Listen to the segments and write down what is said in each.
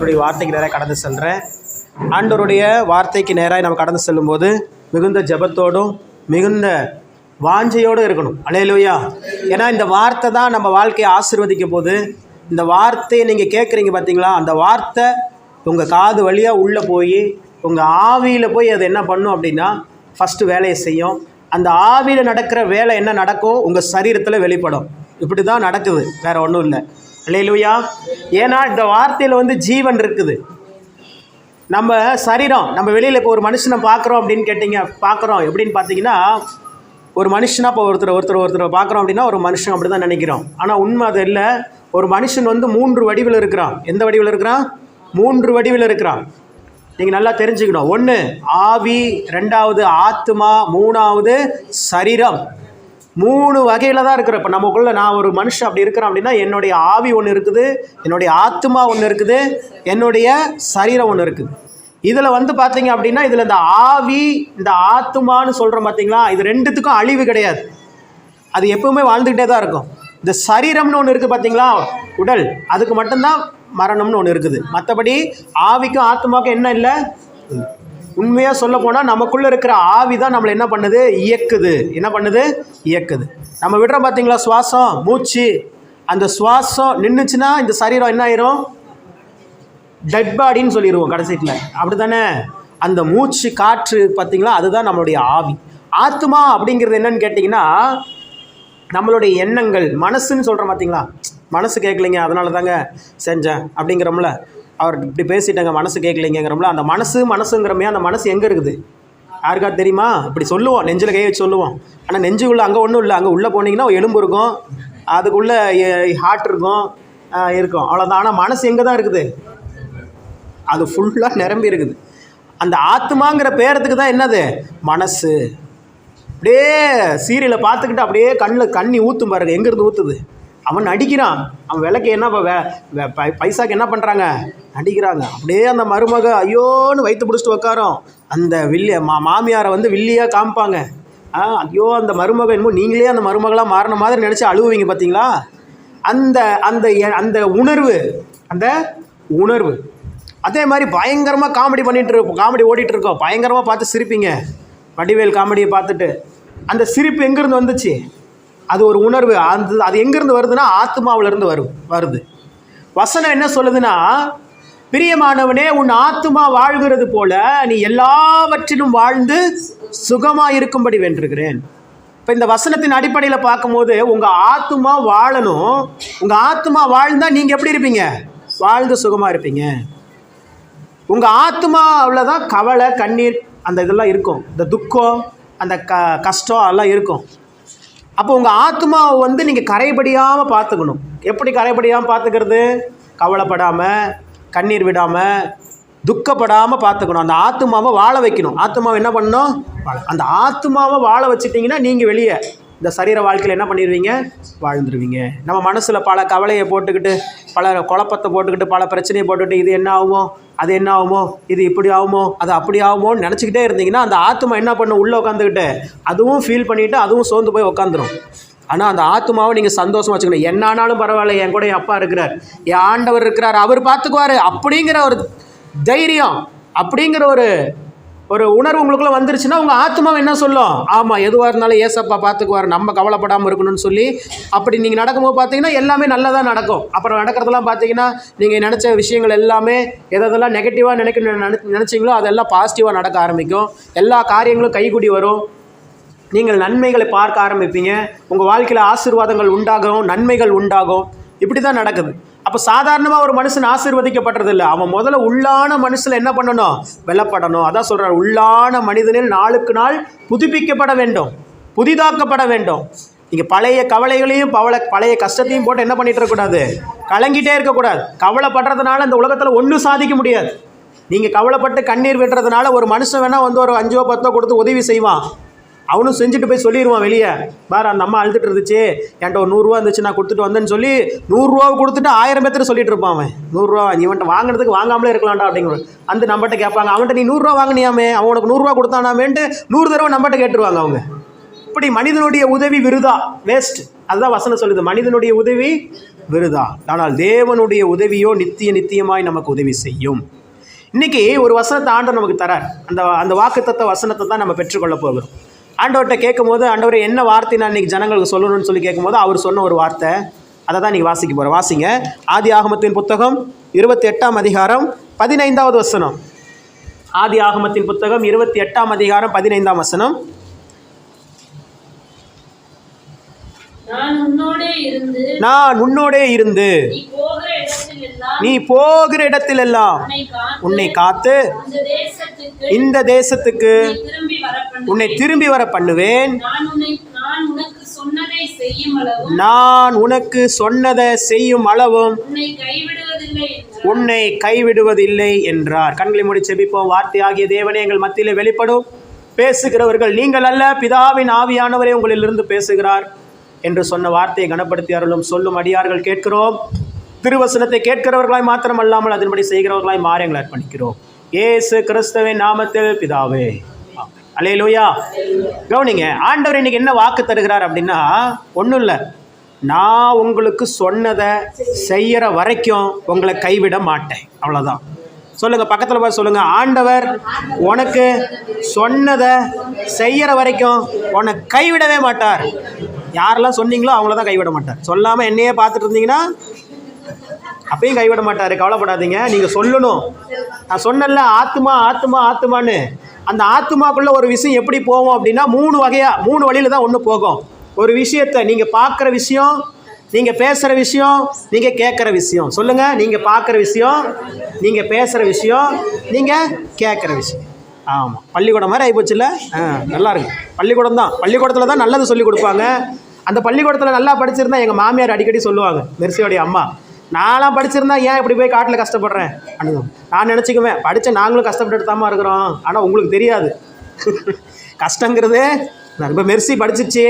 ஆண்டவருடைய வார்த்தைக்கு நேராக கடந்து செல்கிறேன். ஆண்டவருடைய வார்த்தைக்கு நேராக நம்ம கடந்து செல்லும்போது மிகுந்த ஜெபத்தோடும் மிகுந்த வாஞ்சையோடு இருக்கணும். அல்லேலூயா. ஏன்னா இந்த வார்த்தை தான் நம்ம வாழ்க்கையை ஆசீர்வதிக்க போது. இந்த வார்த்தையை நீங்கள் கேட்குறீங்க பார்த்தீங்களா, அந்த வார்த்தை உங்கள் காது வழியாக உள்ளே போய் உங்கள் ஆவியில் போய் அது என்ன பண்ணும் அப்படின்னா ஃபஸ்ட்டு வேலையை செய்யும். அந்த ஆவியில் நடக்கிற வேலை என்ன நடக்கும், உங்கள் சரீரத்தில் வெளிப்படும். இப்படி தான் நடக்குது, வேறு ஒன்றும் இல்லை. அல்லேலூயா. ஏன்னா இந்த வார்த்தையில் ஜீவன் இருக்குது. நம்ம சரீரம், நம்ம வெளியில் இப்போ ஒரு மனுஷனை பார்க்குறோம் அப்படின்னு கேட்டிங்க, பார்க்குறோம் எப்படின்னு பார்த்தீங்கன்னா, ஒரு மனுஷனாக இப்போ ஒருத்தர் பார்க்குறோம் அப்படின்னா ஒரு மனுஷன் அப்படி தான் நினைக்கிறோம். ஆனால் உண்மை அது இல்லை. ஒரு மனுஷன் 3 வடிவில் இருக்கிறான். எந்த வடிவில் இருக்கிறான்? 3 வடிவில் இருக்கிறான். நீங்கள் நல்லா தெரிஞ்சுக்கணும். 1 ஆவி, 2வது ஆத்மா, 3வது சரீரம். 3 வகையில் தான் இருக்கிற. இப்போ நமக்குள்ளே நான் ஒரு மனுஷன் அப்படி இருக்கிறேன் அப்படின்னா என்னுடைய ஆவி ஒன்று இருக்குது, என்னுடைய ஆத்மா ஒன்று இருக்குது, என்னுடைய சரீரம் ஒன்று இருக்குது. இதில் பார்த்தீங்க அப்படின்னா இதில் இந்த ஆவி இந்த ஆத்மான்னு சொல்கிறோம் பார்த்தீங்களா, இது 2த்துக்கும் அழிவு கிடையாது. அது எப்பவுமே வாழ்ந்துக்கிட்டே தான் இருக்கும். இந்த சரீரம்னு ஒன்று இருக்குது பார்த்தீங்களா, உடல், அதுக்கு மட்டும்தான் மரணம்னு ஒன்று இருக்குது. மற்றபடி ஆவிக்கும் ஆத்மாவுக்கும் என்ன இல்லை. உண்மையாக சொல்ல போனால் நமக்குள்ளே இருக்கிற ஆவி தான் நம்மளை என்ன பண்ணுது, இயக்குது. என்ன பண்ணுது? இயக்குது. நம்ம விடுறோம் பார்த்தீங்களா சுவாசம், மூச்சு. அந்த சுவாசம் நின்றுச்சுன்னா இந்த சரீரம் என்ன ஆயிரும்? டெட் பாடின்னு சொல்லிடுவோம் கடைசியில். அப்படி தானே? அந்த மூச்சு காற்று பார்த்தீங்களா, அதுதான் நம்மளுடைய ஆவி. ஆத்மா அப்படிங்கிறது என்னன்னு கேட்டிங்கன்னா நம்மளுடைய எண்ணங்கள், மனசுன்னு சொல்கிறோம் பார்த்தீங்களா. மனசு கேட்கலைங்க அதனால தாங்க செஞ்சேன் அப்படிங்கிறோம்ல. அவர் இப்படி பேசிட்டாங்க, மனசு கேட்கலைங்கிறோம்ல. அந்த மனசுங்கிறமே அந்த மனசு எங்கே இருக்குது யாருக்கா தெரியுமா? இப்படி சொல்லுவோம், நெஞ்சில் கை வச்சு சொல்லுவோம். ஆனால் நெஞ்சுக்குள்ளே அங்கே ஒன்றும் இல்லை. அங்கே உள்ளே போனீங்கன்னா எலும்பு இருக்கும், அதுக்குள்ளே ஹார்ட் இருக்கும், அவ்வளோதான். ஆனால் மனசு எங்கே தான் இருக்குது? அது ஃபுல்லாக நிரம்பி இருக்குது. அந்த ஆத்மாங்கிற பேரத்துக்கு தான் என்னது? மனசு. அப்படியே சீரியலை பார்த்துக்கிட்டு அப்படியே கண்ணில் கண்ணி ஊற்றும் பாருங்க. எங்கேருந்து ஊற்றுது? அவன் நடிக்கிறான். அவன் விலைக்கு என்ன பைசாக்கு என்ன பண்ணுறாங்க? நடிக்கிறாங்க. அப்படியே அந்த மருமக ஐயோன்னு வயிற்று பிடிச்சிட்டு உட்காரோம். அந்த மாமியாரை வில்லியாக காமிப்பாங்க. ஐயோ அந்த மருமக என்னமோ நீங்களே அந்த மருமகளாக மாறின மாதிரி நினச்சி அழுவுவீங்க பார்த்தீங்களா. அந்த அந்த அந்த உணர்வு அதே மாதிரி பயங்கரமாக காமெடி காமெடி ஓடிட்டுருக்கோம். பயங்கரமாக பார்த்து சிரிப்பீங்க. வடிவேல் காமெடியை பார்த்துட்டு அந்த சிரிப்பு எங்கேருந்து வந்துச்சு? அது ஒரு உணர்வு. அது எங்கேருந்து வருதுன்னா ஆத்மாவிலேருந்து வருது. வசனம் என்ன சொல்லுதுன்னா, பிரியமானவனே உன் ஆத்மா வாழ்கிறது போல நீ எல்லாவற்றிலும் வாழ்ந்து சுகமாக இருக்கும்படி வென்றிருக்கிறேன். இப்போ இந்த வசனத்தின் அடிப்படையில் பார்க்கும்போது உங்கள் ஆத்மா வாழணும். உங்கள் ஆத்மா வாழ்ந்தால் நீங்கள் எப்படி இருப்பீங்க? வாழ்ந்து சுகமாக இருப்பீங்க. உங்கள் ஆத்மாவில் தான் கவலை, கண்ணீர், அந்த இதெல்லாம் இருக்கும். இந்த துக்கம், அந்த கஷ்டம் அதெல்லாம் இருக்கும். அப்போ உங்கள் ஆத்மாவை நீங்கள் கரைபடியாமல் பார்த்துக்கணும். எப்படி கரைபடியாமல் பார்த்துக்கிறது? கவலைப்படாமல், கண்ணீர் விடாமல், துக்கப்படாமல் பார்த்துக்கணும். அந்த ஆத்மாவை வாழ வைக்கணும். ஆத்மாவை என்ன பண்ணணும்? அந்த ஆத்மாவை வாழ வச்சுட்டிங்கன்னா நீங்கள் வெளியே இந்த சரீர வாழ்க்கையில் என்ன பண்ணிடுவீங்க? வாழ்ந்துருவீங்க. நம்ம மனசில் பல கவலையை போட்டுக்கிட்டு, பல குழப்பத்தை போட்டுக்கிட்டு, பல பிரச்சனையை போட்டுக்கிட்டு, இது என்ன ஆகுமோ, அது என்ன ஆகுமோ, இது இப்படி ஆகுமோ, அது அப்படி ஆகுமோன்னு நினச்சிக்கிட்டே இருந்தீங்கன்னா அந்த ஆத்மா என்ன பண்ணும்? உள்ளே உட்காந்துக்கிட்டு அதுவும் ஃபீல் பண்ணிவிட்டு அதுவும் சோர்ந்து போய் உட்காந்துரும். ஆனால் அந்த ஆத்மாவை நீங்கள் சந்தோஷமாக வச்சுக்கணும். என்ன ஆனாலும் பரவாயில்ல, என் கூட என் அப்பா இருக்கிறார், என் ஆண்டவர் இருக்கிறார், அவர் பார்த்துக்குவார் அப்படிங்கிற ஒரு தைரியம், அப்படிங்கிற ஒரு உணர்வு உங்களுக்குள்ளே வந்துருச்சுன்னா உங்கள் ஆத்மாவை என்ன சொல்லும்? ஆமாம், எதுவாக இருந்தாலும் ஏசப்பா பார்த்துக்குவார், நம்ம கவலைப்படாமல் இருக்கணும்னு சொல்லி அப்படி நீங்கள் நடக்கும்போது பார்த்தீங்கன்னா எல்லாமே நல்லதாக நடக்கும். அப்புறம் நடக்கிறதெல்லாம் பார்த்தீங்கன்னா நீங்கள் நினச்ச விஷயங்கள் எல்லாமே எதெல்லாம் நெகட்டிவாக நினச்சிங்களோ அதெல்லாம் பாசிட்டிவாக நடக்க ஆரம்பிக்கும். எல்லா காரியங்களும் கைகூடி வரும். நீங்கள் நன்மைகளை பார்க்க ஆரம்பிப்பீங்க. உங்கள் வாழ்க்கையில் ஆசீர்வாதங்கள் உண்டாகும், நன்மைகள் உண்டாகும். இப்படி தான் நடக்குது. அப்போ சாதாரணமாக ஒரு மனுஷன் ஆசீர்வதிக்கப்படுறது இல்லை. அவன் முதல்ல உள்ளான மனுஷில் என்ன பண்ணணும்? வெல்லப்படணும். அதான் சொல்கிறார், உள்ளான மனிதனில் நாளுக்கு நாள் புதுப்பிக்கப்பட வேண்டும், புதிதாக்கப்பட வேண்டும். நீங்கள் பழைய கவலைகளையும் பழைய கஷ்டத்தையும் போட்டு என்ன பண்ணிட்டு இருக்கக்கூடாது? கலங்கிட்டே இருக்கக்கூடாது. கவலைப்படுறதுனால இந்த உலகத்தில் ஒன்றும் சாதிக்க முடியாது. நீங்கள் கவலைப்பட்டு கண்ணீர் விடுறதுனால ஒரு மனுஷன் வேணால் ஒரு 5 10 கொடுத்து உதவி செய்வான். அவனும் செஞ்சுட்டு போய் சொல்லிடுவான் வெளியே, பாரு அந்த அம்மா அழுதுட்டு இருந்துச்சு, என்கிட்ட ஒரு 100 ரூபா இருந்துச்சு நான் கொடுத்துட்டு வந்தேன்னு சொல்லி 100 ரூபா கொடுத்துட்டு 1000 பேர்த்து சொல்லிட்டு இருப்பான். அவன் 100 ரூபா இவன்ட்ட வாங்கினதுக்கு வாங்காமலே இருக்கலாம்டா அப்படிங்கிற அந்த நம்மகிட்ட கேட்பாங்க. அவன்கிட்ட நீ 100 ரூபா வாங்கினியாமே, அவனுக்கு 100 ரூபா கொடுத்தானாமேன்ட்டு 100 தடவை நம்மகிட்ட கேட்டுருவாங்க அவங்க. இப்படி மனிதனுடைய உதவி விருதா, வேஸ்ட். அதுதான் வசனம் சொல்லுது, மனிதனுடைய உதவி விருதா, ஆனால் தேவனுடைய உதவியோ நித்தியமாய் நமக்கு உதவி செய்யும். இன்னைக்கு ஒரு வசனத்தை ஆண்டவர் நமக்கு தரார். அந்த வாக்குத்தத்த வசனத்தை தான் நம்ம பெற்றுக்கொள்ள போகிறோம். ஆண்டவர்கிட்ட கேட்கும் போது, ஆண்டவர் என்ன வார்த்தை நான் இன்னைக்கு ஜனங்களுக்கு சொல்லணும்னு சொல்லி கேட்கும்போது அவர் சொன்ன ஒரு வார்த்தை, அதை தான் நீங்கள் வாசிக்க போகிறோம். வாசிங்க. ஆதியாகமத்தின் புத்தகம் 28ஆம் அதிகாரம் 15வது வசனம். ஆதியாகமத்தின் புத்தகம் 28ஆம் அதிகாரம் 15ஆம் வசனம். நான் உன்னோடே இருந்து நீ போகிற இடத்திலெல்லாம் உன்னை காத்து இந்த தேசத்துக்கு உன்னை திரும்பி வர பண்ணுவேன். நான் உனக்கு சொன்னதை செய்யும் அளவும் உன்னை கைவிடுவதில்லை என்றார். கண்களை மூடி செபிப்போம். வார்த்தையாகிய தேவனே எங்கள் மத்தியிலே வெளிப்படும். பேசுகிறவர்கள் நீங்கள் அல்ல, பிதாவின் ஆவியானவரே உங்களிலிருந்து பேசுகிறார் என்று சொன்ன வார்த்தையை கனப்படுத்தி அருளும். சொல்லும் அடியார்கள் கேட்கிறோம். திருவசனத்தை கேட்கிறவர்களாய் மாத்திரம் அல்லாமல் அதன்படி செய்கிறவர்களாய் மாறி எங்களை அர்ப்பணிக்கிறோம். இயேசு கிறிஸ்துவின் நாமத்தில் பிதாவே, அல்லேலூயா. கவனிங்க, ஆண்டவர் இன்னைக்கு என்ன வாக்கு தருகிறார் அப்படின்னா, ஒன்றும் இல்லை, நான் உங்களுக்கு சொன்னதை செய்கிற வரைக்கும் உங்களை கைவிட மாட்டேன். அவ்வளோதான். சொல்லுங்க, பக்கத்தில் போய் சொல்லுங்க, ஆண்டவர் உனக்கு சொன்னதை செய்கிற வரைக்கும் உன்னை கைவிடவே மாட்டார். யாரெல்லாம் சொன்னீங்களோ அவங்கள தான் கைவிட மாட்டார். சொல்லாமல் என்னையே பார்த்துட்டு இருந்தீங்கன்னா அப்பயும் கைவிட மாட்டார். கவலைப்படாதீங்க. நீங்கள் சொல்லணும். நான் சொன்னல ஆத்மா ஆத்மா ஆத்மான்னு. அந்த ஆத்மாக்குள்ள ஒரு விஷயம் எப்படி போகும் அப்படின்னா, 3 வழியில் தான் ஒன்று போகும். ஒரு விஷயத்தை நீங்கள் பார்க்குற விஷயம், நீங்கள் பேசுகிற விஷயம், நீங்கள் கேட்குற விஷயம். சொல்லுங்கள், நீங்கள் பார்க்குற விஷயம், நீங்கள் பேசுகிற விஷயம், நீங்கள் கேட்குற விஷயம். ஆமாம், பள்ளிக்கூடம் மாதிரி ஆகிப்போச்சுல்ல. நல்லா இருக்கு. பள்ளிக்கூடம் தான். பள்ளிக்கூடத்தில் தான் நல்லது சொல்லி கொடுப்பாங்க. அந்த பள்ளிக்கூடத்தில் நல்லா படிச்சிருந்தா எங்கள் மாமியார் அடிக்கடி சொல்லுவாங்க, மெர்சியோடைய அம்மா, நான்லாம் படிச்சிருந்தா ஏன் இப்படி போய் காட்டில் கஷ்டப்படுறேன் அப்படின்னு நான் நினச்சிக்குவேன். படித்த நாங்களும் கஷ்டப்பட்டு தாம்மா இருக்கிறோம், ஆனால் உங்களுக்கு தெரியாது கஷ்டங்கிறது. இப்போ மெர்சி படிச்சிச்சு,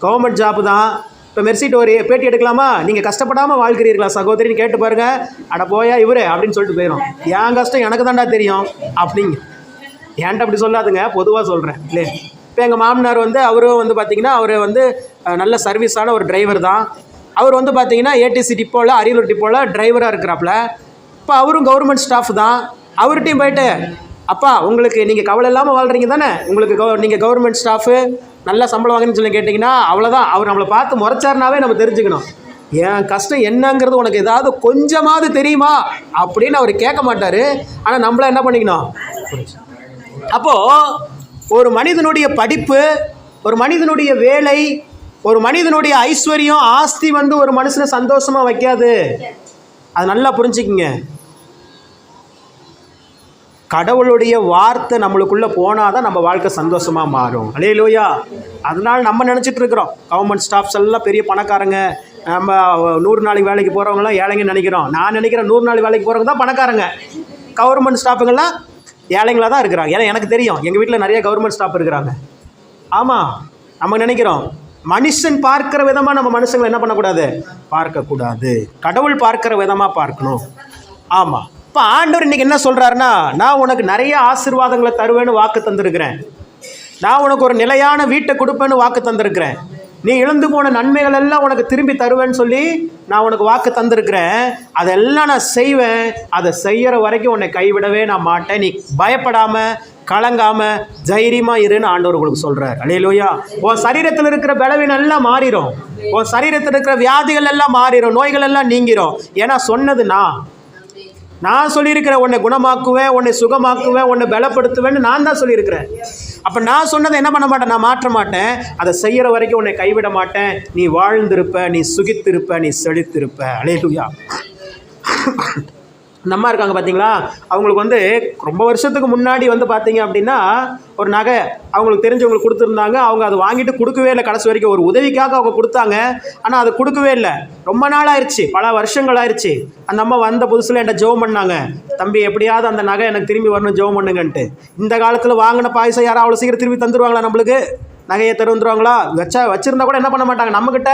கவர்மெண்ட் ஜாப்பு தான். இப்போ மெர்சிட்டு ஒரு பேட்டி எடுக்கலாமா, நீங்கள் கஷ்டப்படாமல் வாழ்க்கிறீர்களா சகோதரின்னு கேட்டு பாருங்கள். அட போயா இவரு அப்படின்னு சொல்லிட்டு போயிடும். என் கஷ்டம் எனக்கு தான்டா தெரியும் அப்படிங்க. ஏன்ட்ட அப்படி சொல்லாதுங்க, பொதுவாக சொல்கிறேன் இல்லையே. இப்போ எங்கள் மாமனார் அவரும் பார்த்திங்கன்னா, அவர் நல்ல சர்வீஸான ஒரு டிரைவர் தான். அவர் பார்த்திங்கன்னா ஏடிசி டிப்போவில், அரியலூர் டிப்போவில் டிரைவராக இருக்கிறாப்புல. இப்போ அவரும் கவர்மெண்ட் ஸ்டாஃப் தான். அவர்கிட்டையும் போயிட்டு, அப்பா உங்களுக்கு நீங்கள் கவலை இல்லாமல் வாழ்கிறீங்க தானே, உங்களுக்கு நீங்கள் கவர்மெண்ட் ஸ்டாஃபு நல்லா சம்பளம் வாங்கன்னு சொல்லி கேட்டிங்கன்னா அவ்வளோதான். அவர் நம்மளை பார்த்து முறைச்சாருனாவே நம்ம தெரிஞ்சுக்கணும், என் கஷ்டம் என்னங்கிறது உனக்கு ஏதாவது கொஞ்சமாவது தெரியுமா அப்படின்னு அவர் கேட்க மாட்டார். ஆனால் நம்மள என்ன பண்ணிக்கணும். அப்போது ஒரு மனிதனுடைய படிப்பு, ஒரு மனிதனுடைய வேலை, ஒரு மனிதனுடைய ஐஸ்வர்யம், ஆஸ்தி ஒரு மனுஷனை சந்தோஷமாக வைக்காது. அது நல்லா புரிஞ்சுக்குங்க. கடவுளுடைய வார்த்தை நம்மளுக்குள்ளே போனால் தான் நம்ம வாழ்க்கை சந்தோஷமாக மாறும். அல்லேலூயா. அதனால் நம்ம நினச்சிட்டு இருக்கிறோம் கவர்மெண்ட் ஸ்டாஃப்ஸ் எல்லாம் பெரிய பணக்காரங்க, நம்ம 100 நாளைக்கு வேலைக்கு போகிறவங்களாம் ஏழைங்கன்னு நினைக்கிறோம். நான் நினைக்கிறேன் 100 நாள் வேலைக்கு போகிறவங்க தான் பணக்காரங்க. கவர்மெண்ட் ஸ்டாஃபுங்கள்லாம் ஏழைங்களாக தான் இருக்கிறாங்க. ஏன்னா எனக்கு தெரியும், எங்கள் வீட்டில் நிறைய கவர்மெண்ட் ஸ்டாஃப் இருக்கிறாங்க. ஆமாம், நம்ம நினைக்கிறோம். மனுஷன் பார்க்கிற விதமாக நம்ம மனுஷங்களை என்ன பண்ணக்கூடாது, பார்க்கக்கூடாது. கடவுள் பார்க்கிற விதமாக பார்க்கணும். ஆமாம். இப்போ ஆண்டவர் இன்றைக்கி என்ன சொல்கிறாருன்னா, நான் உனக்கு நிறைய ஆசீர்வாதங்களை தருவேன்னு வாக்கு தந்திருக்கிறேன். நான் உனக்கு ஒரு நிலையான வீட்டை கொடுப்பேன்னு வாக்கு தந்திருக்கிறேன். நீ இழந்து போன நன்மைகள் எல்லாம் உனக்கு திரும்பி தருவேன்னு சொல்லி நான் உனக்கு வாக்கு தந்திருக்கிறேன். அதெல்லாம் நான் செய்வேன். அதை செய்கிற வரைக்கும் உன்னை கைவிடவே நான் மாட்டேன். நீ பயப்படாமல் கலங்காமல் தைரியமாக இருன்னு ஆண்டவர் உங்களுக்கு சொல்கிறார். அல்லேலூயா. உன் சரீரத்தில் இருக்கிற பலவீனம் எல்லாம் மாறிடும். உன் சரீரத்தில் இருக்கிற வியாதிகள் எல்லாம் மாறிடும். நோய்கள் எல்லாம் நீங்கிடும். ஏன்னா சொன்னது நான் சொல்லியிருக்கிறேன், உன்னை குணமாக்குவேன், உன்னை சுகமாக்குவேன், உன்னை பலப்படுத்துவேன்னு நான் தான் சொல்லியிருக்கிறேன். அப்போ நான் சொன்னதை என்ன பண்ண மாட்டேன், நான் மாற்ற மாட்டேன். அதை செய்கிற வரைக்கும் உன்னை கைவிட மாட்டேன். நீ வாழ்ந்திருப்ப, நீ சுகித்திருப்ப, நீ செழித்திருப்ப. அல்லேலூயா. இந்த அம்மா இருக்காங்க பார்த்தீங்களா, அவங்களுக்கு ரொம்ப வருஷத்துக்கு முன்னாடி பார்த்தீங்க அப்படின்னா ஒரு நகை அவங்களுக்கு தெரிஞ்சவங்களுக்கு கொடுத்துருந்தாங்க. அவங்க அதை வாங்கிட்டு கொடுக்கவே இல்லை. கடைசி வரைக்கும் ஒரு உதவிக்காக அவங்க கொடுத்தாங்க. ஆனால் அது கொடுக்கவே இல்லை. ரொம்ப நாள் ஆயிடுச்சு, பல வருஷங்கள் ஆயிடுச்சு. அந்த அம்மா வந்த புதுசில் என்கிட்ட ஜெபம் பண்ணாங்க, தம்பி எப்படியாவது அந்த நகை எனக்கு திரும்பி வரணும், ஜெபம் பண்ணுங்கன்ட்டு. இந்த காலத்தில் வாங்கின பாயசம் யாரும் அவ்வளோ சீக்கிரம் திரும்பி தந்துடுவாங்களா? நம்மளுக்கு நகையை தருந்துருவாங்களா? வச்சுருந்தா கூட என்ன பண்ண மாட்டாங்க, நம்மக்கிட்ட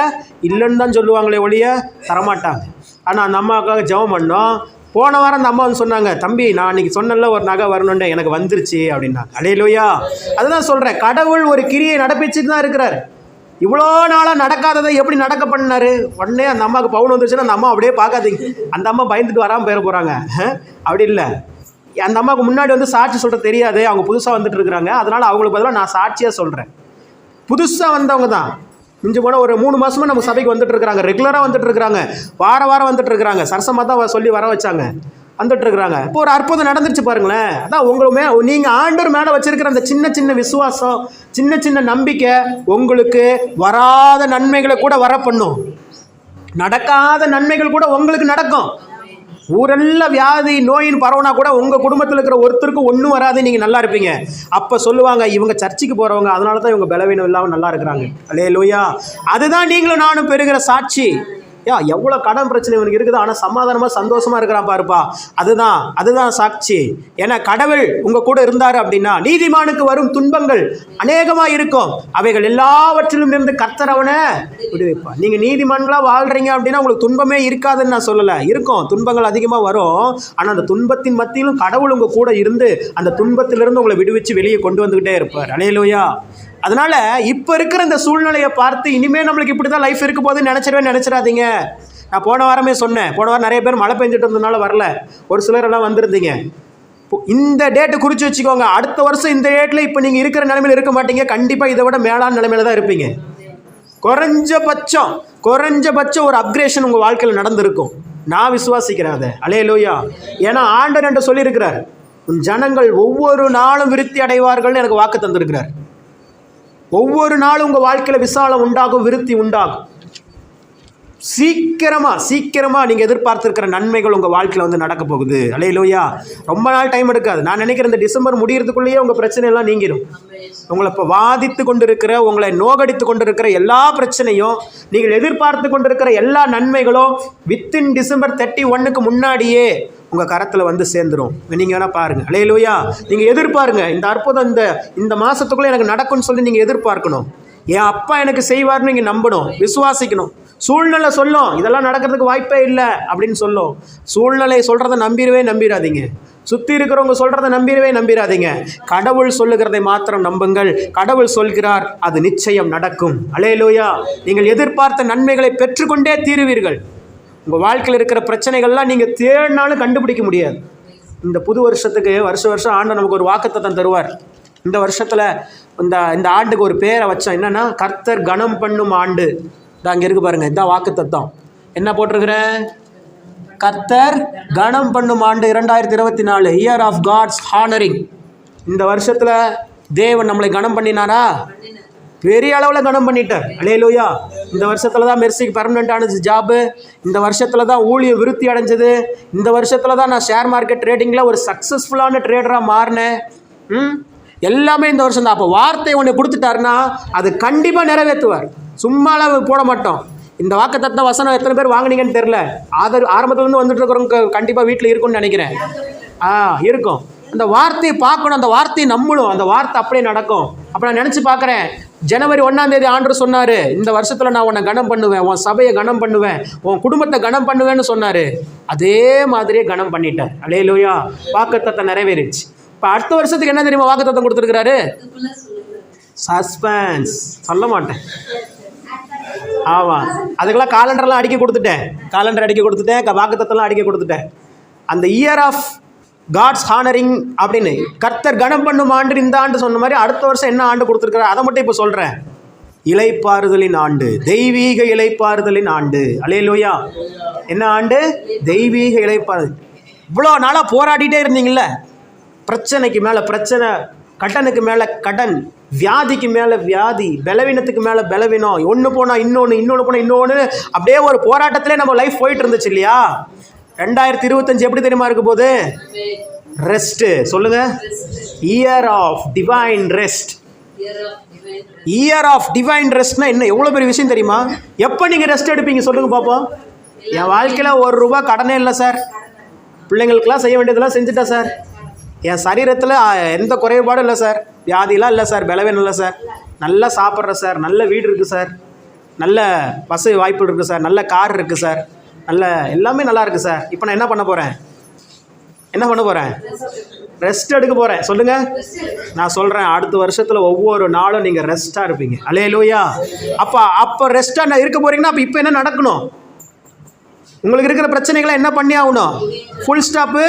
இல்லைன்னு தான் சொல்லுவாங்களே ஒழிய தரமாட்டாங்க. ஆனால் அந்த அம்மாவுக்காக ஜெபம் பண்ணோம். போன வாரம் அந்த அம்மா வந்து சொன்னாங்க, தம்பி நான் அன்றைக்கி சொன்னல ஒரு நகை வரணுன்னு எனக்கு வந்துருச்சு அப்படின்னாங்க. அல்லேலூயா. அதுதான் சொல்கிறேன், கடவுள் ஒரு கிரியை நடப்பிச்சுட்டு தான் இருக்கிறார். இவ்வளோ நாளாக நடக்காததை எப்படி நடக்க பண்ணார்? உடனே அந்த அம்மாவுக்கு பவுன் வந்துருச்சுன்னா அந்த அம்மா அப்படியே பார்க்காதீங்க, அந்த அம்மா பயந்துட்டு வராமல் போயிட போகிறாங்க. அப்படி இல்லை, அந்த அம்மாவுக்கு முன்னாடி வந்து சாட்சி சொல்கிற தெரியாது, அவங்க புதுசாக வந்துட்டு இருக்கிறாங்க. அதனால் அவங்களுக்கு பதிலாக நான் சாட்சியாக சொல்கிறேன். புதுசாக வந்தவங்க தான், மிஞ்சி போனால் ஒரு 3 மாதமாக நம்ம சபைக்கு வந்துட்டு இருக்கிறாங்க, ரெகுலராக வந்துட்டு இருக்கிறாங்க, வாரம் வந்துட்டு இருக்கிறாங்க. சரசமாக தான் சொல்லி வர வச்சாங்க, வந்துட்டு இருக்கிறாங்க. இப்போ ஒரு அற்புதம் நடந்துருச்சு பாருங்களேன். அதான் உங்களுமே நீங்கள் ஆண்டவர் மேலே வச்சிருக்கிற அந்த சின்ன சின்ன விசுவாசம், சின்ன சின்ன நம்பிக்கை உங்களுக்கு வராத நன்மைகளை கூட வர பண்ணும். நடக்காத நன்மைகள் கூட உங்களுக்கு நடக்கும். ஊரெல்லாம் வியாதி நோயின் பரவனா கூட உங்கள் குடும்பத்தில் இருக்கிற ஒருத்தருக்கும் ஒன்றும் வராது, நீங்கள் நல்லா இருப்பீங்க. அப்போ சொல்லுவாங்க, இவங்க சர்ச்சுக்கு போகிறவங்க, அதனால தான் இவங்க பலவீனம் இல்லாமல் நல்லா இருக்கிறாங்க. அல்லேலூயா. அதுதான் நீங்களும் நானும் பெறுகிற சாட்சி. எவ்வளோ கடன் பிரச்சனை இவனுக்கு இருக்குது, ஆனால் சமாதானமாக சந்தோஷமாக இருக்கிறான் பாருப்பா. அதுதான் சாட்சி. ஏன்னா கடவுள் உங்கள் கூட இருந்தார் அப்படின்னா நீதிமானுக்கு வரும் துன்பங்கள் அநேகமாக இருக்கும், அவைகள் எல்லாவற்றிலும் இருந்து கர்த்தர் அவனை விடுவிப்பார். நீங்கள் நீதிமான்களாக வாழ்கிறீங்க அப்படின்னா உங்களுக்கு துன்பமே இருக்காதுன்னு நான் சொல்லலை, இருக்கும், துன்பங்கள் அதிகமாக வரும். ஆனால் அந்த துன்பத்தின் மத்தியிலும் கடவுள் உங்கள் கூட இருந்து அந்த துன்பத்திலிருந்து உங்களை விடுவிச்சு வெளியே கொண்டு வந்துக்கிட்டே இருப்பார். அல்லேலூயா. அதனால் இப்போ இருக்கிற இந்த சூழ்நிலையை பார்த்து இனிமேல் நம்மளுக்கு இப்படி தான் லைஃப் இருக்க போதுன்னு நினச்சிடாதீங்க. நான் போன வாரமே சொன்னேன், போன வாரம் நிறைய பேர் மழை பெஞ்சிட்டு இருந்ததுனால வரல, ஒரு சிலரெல்லாம் வந்திருந்தீங்க. இந்த டேட்டு குறித்து வச்சுக்கோங்க, அடுத்த வருஷம் இந்த டேட்டில் இப்போ நீங்கள் இருக்கிற நிலைமையில் இருக்க மாட்டீங்க, கண்டிப்பாக இதை விட மேலான நிலைமையில் தான் இருப்பீங்க. குறைஞ்சபட்சம் ஒரு அப்கிரேஷன் உங்கள் வாழ்க்கையில் நடந்திருக்கும். நான் விசுவாசிக்கிறேன் அதை. அல்லேலூயா. ஏன்னா ஆண்டவர் என்று சொல்லியிருக்கிறார், உன் ஜனங்கள் ஒவ்வொரு நாளும் விருத்தி அடைவார்கள்னு எனக்கு வாக்கு தந்திருக்கிறார். ஒவ்வொரு நாளும் உங்கள் வாழ்க்கையில் விசாலம் உண்டாகும், விருத்தி உண்டாகும். சீக்கிரமாக நீங்கள் எதிர்பார்த்துருக்கிற நன்மைகள் உங்கள் வாழ்க்கையில் வந்து நடக்க போகுது. அல்லேலூயா. ரொம்ப நாள் டைம் எடுக்காது. நான் நினைக்கிறேன் இந்த டிசம்பர் முடியறதுக்குள்ளேயே உங்கள் பிரச்சனையெல்லாம் நீங்கிடும். உங்களை இப்போ வாதித்து கொண்டிருக்கிற, உங்களை நோகடித்து கொண்டிருக்கிற எல்லா பிரச்சனையும், நீங்கள் எதிர்பார்த்து கொண்டிருக்கிற எல்லா நன்மைகளும் வித்தின் டிசம்பர் 31க்கு முன்னாடியே உங்கள் கரத்தில் வந்து சேர்ந்துடும். நீங்கள் வேணால் பாருங்கள். அல்லேலூயா. நீங்கள் எதிர்பாருங்க, இந்த அற்புதம் இந்த மாதத்துக்குள்ளே எனக்கு நடக்கும்னு சொல்லி நீங்கள் எதிர்பார்க்கணும். என் அப்பா எனக்கு செய்வார்னு நீங்கள் நம்பணும், விசுவாசிக்கணும். சூழ்நிலை சொல்லும் இதெல்லாம் நடக்கிறதுக்கு வாய்ப்பே இல்லை அப்படின்னு சொல்லும். சூழ்நிலை சொல்கிறத நம்பிடாதீங்க. சுற்றி இருக்கிறவங்க சொல்கிறத நம்பிடாதீங்க. கடவுள் சொல்லுகிறதை மாத்திரம் நம்புங்கள். கடவுள் சொல்கிறார், அது நிச்சயம் நடக்கும். அல்லேலூயா. நீங்கள் எதிர்பார்த்த நன்மைகளை பெற்றுக்கொண்டே தீருவீர்கள். உங்கள் வாழ்க்கையில் இருக்கிற பிரச்சனைகள்லாம் நீங்கள் தேடினாலும் கண்டுபிடிக்க முடியாது. இந்த புது வருஷத்துக்கு வருஷம் ஆண்டு நமக்கு ஒரு வாக்குத்தத்தம் தருவார். இந்த வருஷத்தில் இந்த ஆண்டுக்கு ஒரு பேரை வச்சோம், என்னென்னா கர்த்தர் கனம் பண்ணும் ஆண்டு. இதான் அங்கே இருக்குது பாருங்கள், இதான் வாக்குத்தத்தம். என்ன போட்டிருக்கிறேன்? கர்த்தர் கனம் பண்ணும் ஆண்டு 2024, இயர் ஆஃப் காட்ஸ் ஹானரிங். இந்த வருஷத்தில் தேவன் நம்மளை கனம் பண்ணினாரா? பெரிய அளவில் கனம் பண்ணிட்டார். அல்லேலூயா. இந்த வருஷத்தில் தான் மெர்சிக்கு பெர்மனெண்ட்டான ஜாபு, இந்த வருஷத்தில் தான் ஊழியம் விருத்தி அடைஞ்சது, இந்த வருஷத்தில் தான் நான் ஷேர் மார்க்கெட் ட்ரேடிங்கில் ஒரு சக்ஸஸ்ஃபுல்லான ட்ரேடராக மாறினேன். எல்லாமே இந்த வருஷம் தான். அப்போ வார்த்தை ஒன்று கொடுத்துட்டாருன்னா அது கண்டிப்பாக நிறைவேற்றுவார். சும்மாலாம் போட மாட்டோம். இந்த வாக்குத்தத்த வசனம் எத்தனை பேர் வாங்கினீங்கன்னு தெரில, ஆரம்பத்துலேருந்து வந்துட்டு இருக்கிறவங்க கண்டிப்பாக வீட்டில் இருக்கும்னு நினைக்கிறேன். இருக்கும். அந்த வார்த்தையை பார்க்கணும், அந்த வார்த்தையை நம்பணும், அந்த வார்த்தை அப்படியே நடக்கும். அப்போ நான் நினச்சி பார்க்குறேன், ஜனவரி 1 ஆண்டவர் சொன்னார், இந்த வருஷத்தில் நான் உன்னை கனம் பண்ணுவேன், உன் சபையை கனம் பண்ணுவேன், உன் குடும்பத்தை கனம் பண்ணுவேன்னு சொன்னார். அதே மாதிரியே கனம் பண்ணிட்டார். அல்லேலூயா. வாக்குத்தத்தம் நிறைவேறிடுச்சு. இப்போ அடுத்த வருஷத்துக்கு என்ன தெரியுமா வாக்குத்தத்தம் கொடுத்துருக்கிறாரு? சஸ்பென்ஸ் சொல்ல மாட்டேன். ஆமாம், அதுக்கெல்லாம் காலண்டர்லாம் அடிக்க கொடுத்துட்டேன், வாக்குத்தத்தம்லாம் அடிக்க கொடுத்துட்டேன். அந்த இயர் ஆஃப் காட்ஸ் ஹானரிங் அப்படின்னு கர்த்தர் கனம் பண்ணும் ஆண்டு இந்த ஆண்டு சொன்ன மாதிரி அடுத்த வருஷம் என்ன ஆண்டு கொடுத்துருக்குறாரு அதை மட்டும் இப்போ சொல்கிறேன். இளைப்பாறுதலின் ஆண்டு, தெய்வீக இளைப்பாறுதலின் ஆண்டு. அல்லேலூயா. என்ன ஆண்டு? தெய்வீக இளைப்பாறுதல். இவ்வளோ நாளாக போராடிட்டே இருந்தீங்கள்ல, பிரச்சனைக்கு மேலே பிரச்சனை, கடனுக்கு மேலே கடன், வியாதிக்கு மேலே வியாதி, பலவீனத்துக்கு மேலே பலவீனம், ஒன்று போனால் இன்னொன்று போனால் இன்னொன்று, அப்படியே ஒரு போராட்டத்திலே நம்ம லைஃப் போயிட்டு இருந்துச்சு இல்லையா? 2025 எப்படி தெரியுமா இருக்க போது? ரெஸ்ட்டு. சொல்லுங்க. Year of divine rest. Year of divine ரெஸ்ட்னா என்ன? எவ்வளோ பெரிய விஷயம் தெரியுமா? எப்போ நீங்கள் ரெஸ்ட் எடுப்பீங்க சொல்லுங்க பார்ப்போம். என் வாழ்க்கையில் ₹1 கடனே இல்லை சார், பிள்ளைங்களுக்கெல்லாம் செய்ய வேண்டியதெல்லாம் செஞ்சுட்டேன் சார், என் சரீரத்தில் எந்த குறைபாடும் இல்லை சார், வியாதிலாம் இல்லை சார், பலவீனம் இல்லை சார், நல்லா சாப்பிட்றேன் சார், நல்ல வீடு இருக்குது சார், நல்ல வசதி வாய்ப்பு இருக்குது சார், நல்ல கார் இருக்குது சார், நல்ல எல்லாமே நல்லா இருக்குது சார், இப்போ நான் என்ன பண்ண போகிறேன்? என்ன பண்ண போகிறேன்? ரெஸ்ட் எடுக்க போகிறேன். சொல்லுங்கள். நான் சொல்கிறேன், அடுத்த வருஷத்தில் ஒவ்வொரு நாளும் நீங்கள் ரெஸ்ட்டாக இருப்பீங்க. அல்லேலூயா. அப்போ ரெஸ்ட்டாக இருக்க போகிறீங்கன்னா அப்போ இப்போ என்ன நடக்கணும்? உங்களுக்கு இருக்கிற பிரச்சனைகளை என்ன பண்ணி ஆகணும்? ஃபுல் ஸ்டாப்பு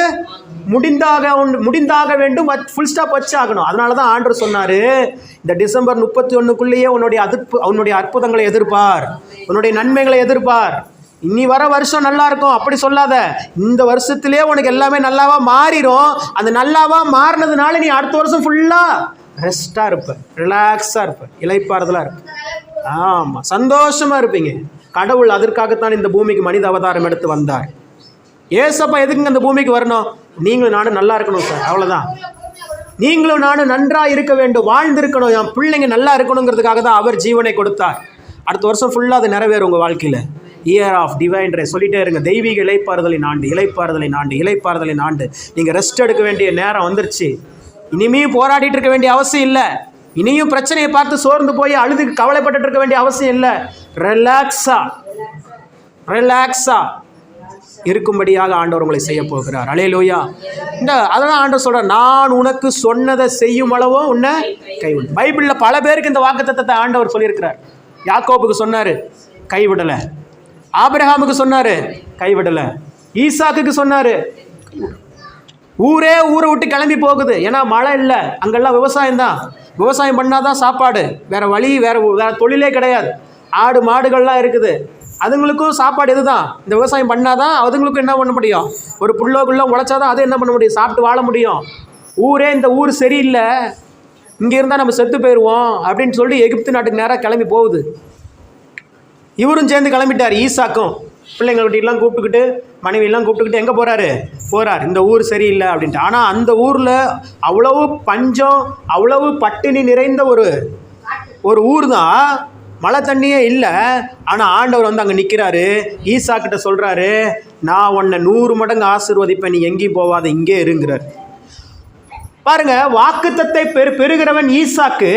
முடிந்தாக வேண்டும். ஃபுல் ஸ்டாப் வச்சு ஆகணும். அதனால தான் ஆண்டவர் சொன்னார், இந்த டிசம்பர் 31க்குள்ளேயே உன்னுடைய அற்புதங்களை எதிர்பார், உன்னுடைய நன்மைகளை எதிர்பார். இனி வர வருஷம் நல்லா இருக்கும் அப்படி சொல்லாத. இந்த வருஷத்திலே உனக்கு எல்லாமே நல்லாவா மாறிடும். அந்த நல்லாவா மாறினதுனால நீ அடுத்த வருஷம் ஃபுல்லாக ரெஸ்ட்டாக இருப்ப, ரிலாக்ஸாக இருப்ப, இளைப்பாறுதலாக இருப்ப. ஆமாம், சந்தோஷமாக இருப்பீங்க. கடவுள் அதற்காகத்தான் இந்த பூமிக்கு மனித அவதாரம் எடுத்து வந்தார். ஏசப்பா எதுக்குங்க இந்த பூமிக்கு வரணும்? நீங்களும் நானும் நல்லா இருக்கணும் சார், அவ்வளோதான். நீங்களும் நானும் நன்றாக இருக்க வேண்டும், வாழ்ந்திருக்கணும், என் பிள்ளைங்க நல்லா இருக்கணுங்கிறதுக்காக தான் அவர் ஜீவனை கொடுத்தார். அடுத்த வருஷம் ஃபுல்லாக அது நிறைவேறும் உங்கள் வாழ்க்கையில். இயர் ஆஃப் டிவைன் ரெஸ்ட் சொல்லிட்டே இருங்க. தெய்வீக இளைப்பாறுதலின் ஆண்டு, இளைப்பாறுதலின் ஆண்டு, இளைப்பாறுதலின் ஆண்டு. நீங்கள் ரெஸ்ட் எடுக்க வேண்டிய நேரம் வந்துருச்சு. இனிமேயும் போராடிட்டு இருக்க வேண்டிய அவசியம் இல்லை. இனியும் பிரச்சனையை பார்த்து சோர்ந்து போய் அழுது கவலைப்பட்டு இருக்க வேண்டிய அவசியம் இல்லை. ரிலாக்ஸா இருக்கும்படியாக ஆண்டவர் உங்களை செய்ய போகிறார். அல்லேலூயா. அதான் ஆண்டவர் சொல்கிறார், நான் உனக்கு சொன்னதை செய்யும் அளவோ உன்னை கைவிடு. பைபிளில் பல பேருக்கு இந்த வாக்குத்தத்தத்தை ஆண்டவர் சொல்லியிருக்கிறார். யாக்கோபுக்கு சொன்னார், கைவிடலை. ஆபிரகாமுக்கு சொன்னார், கைவிடலை. ஈசாக்குக்கு சொன்னார். ஊரை விட்டு கிளம்பி போகுது, ஏன்னா மழை இல்லை. அங்கெல்லாம் விவசாயம் தான். விவசாயம் பண்ணாதான் சாப்பாடு, வேற வழி, வேற தொழிலே கிடையாது. ஆடு மாடுகள்லாம் இருக்குது, அதுங்களுக்கும் சாப்பாடு இதுதான். இந்த விவசாயம் பண்ணாதான் அதுங்களுக்கும் என்ன பண்ண முடியும்? ஒரு புல்லோக்குள்ள உழைச்சாதான் அது என்ன பண்ண முடியும்? சாப்பிட்டு வாழ முடியும். இந்த ஊர் சரியில்லை, இங்கே இருந்தால் நம்ம செத்து போயிடுவோம் அப்படின்னு சொல்லி எகிப்து நாட்டுக்கு நேராக கிளம்பி போகுது. இவரும் சேர்ந்து கிளம்பிட்டார். ஈசாக்கும் பிள்ளைங்கள்கிட்டலாம் கூப்பிட்டுக்கிட்டு, மனைவியெல்லாம் கூப்பிட்டுக்கிட்டு எங்கே போகிறார்? இந்த ஊர் சரியில்லை அப்படின்ட்டு. ஆனால் அந்த ஊரில் அவ்வளவு பஞ்சம், அவ்வளவு பட்டினி நிறைந்த ஒரு ஊர் தான். மழை தண்ணியே இல்லை. ஆனால் ஆண்டவர் வந்து அங்கே நிற்கிறாரு. ஈசாக்கிட்ட சொல்கிறாரு, நான் உன்னை 100 மடங்கு ஆசீர்வதிப்பேன், நீ எங்கேயும் போவாத, இங்கே இருங்கிறார். பாருங்க, வாக்குத்தத்தை பெறுகிறவன் ஈசாக்கு,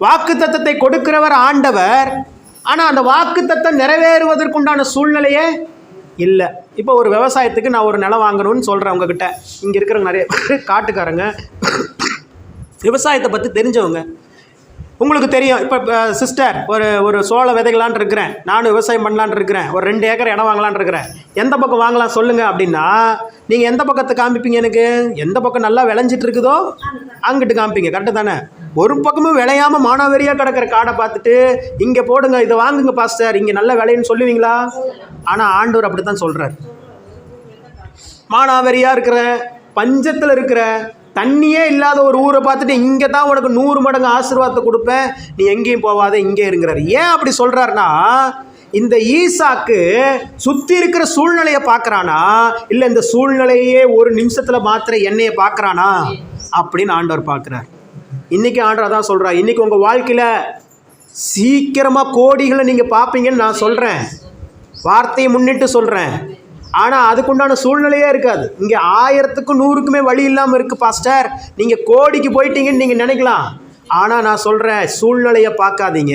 வாக்குத்தத்தத்தை கொடுக்கிறவர் ஆண்டவர். ஆனால் அந்த வாக்குத்தத்தம் நிறைவேறுவதற்குண்டான சூழ்நிலையே இல்லை. இப்போ ஒரு விவசாயத்துக்கு நான் ஒரு நிலம் வாங்கணும்னு சொல்கிறேன் உங்ககிட்ட. இங்கே இருக்கிறவங்க நிறைய காட்டுக்காரங்க, விவசாயத்தை பற்றி தெரிஞ்சவங்க. உங்களுக்கு தெரியும். இப்போ சிஸ்டர், ஒரு சோள விதைகளான் இருக்கிறேன், நானும் விவசாயம் பண்ணலான் இருக்கிறேன், ஒரு 2 ஏக்கர் இடம் வாங்கலான் இருக்கிறேன், எந்த பக்கம் வாங்கலாம் சொல்லுங்கள் அப்படின்னா நீங்கள் எந்த பக்கத்தை காமிப்பீங்க? எனக்கு எந்த பக்கம் நல்லா விளைஞ்சிட்டு இருக்குதோ அங்கிட்டு காமிப்பீங்க. கரெக்டு தானே? ஒரு பக்கமும் விளையாமல் மானாவரியாக கிடக்கிற காடை பார்த்துட்டு இங்கே போடுங்க, இதை வாங்குங்க பாஸ்டர், இங்கே நல்ல விளையுன்னு சொல்லுவீங்களா? ஆனால் ஆண்டவர் அப்படி தான் சொல்கிறார். மானாவரியாக இருக்கிற, பஞ்சத்தில் இருக்கிற, தண்ணியே இல்லாத ஒரு ஊரை பார்த்துட்டு இங்கே தான் உனக்கு 100 மடங்கு ஆசீர்வாதத்தை கொடுப்பேன், நீ எங்கேயும் போவாத, இங்கே இருங்கிறார். ஏன் அப்படி சொல்கிறாருன்னா, இந்த ஈசாக்கு சுற்றி இருக்கிற சூழ்நிலையை பார்க்குறானா, இல்லை இந்த சூழ்நிலையே ஒரு நிமிஷத்தில் மாத்திர என்னையை பார்க்குறானா அப்படின்னு ஆண்டவர் பார்க்குறார். இன்றைக்கி ஆண்டவர் தான் சொல்கிறார், இன்றைக்கி உங்கள் வாழ்க்கையில் சீக்கிரமாக கோடிகளை நீங்கள் பார்ப்பீங்கன்னு நான் சொல்கிறேன், வார்த்தையை முன்னிட்டு சொல்கிறேன். ஆனால் அதுக்குண்டான சூழ்நிலையே இருக்காது. இங்கே 1000க்கும் 100க்குமே வழி இல்லாமல் இருக்குது பாஸ்டர், நீங்கள் கோடிக்கு போயிட்டீங்கன்னு நீங்கள் நினைக்கலாம். ஆனால் நான் சொல்கிறேன், சூழ்நிலையை பார்க்காதீங்க,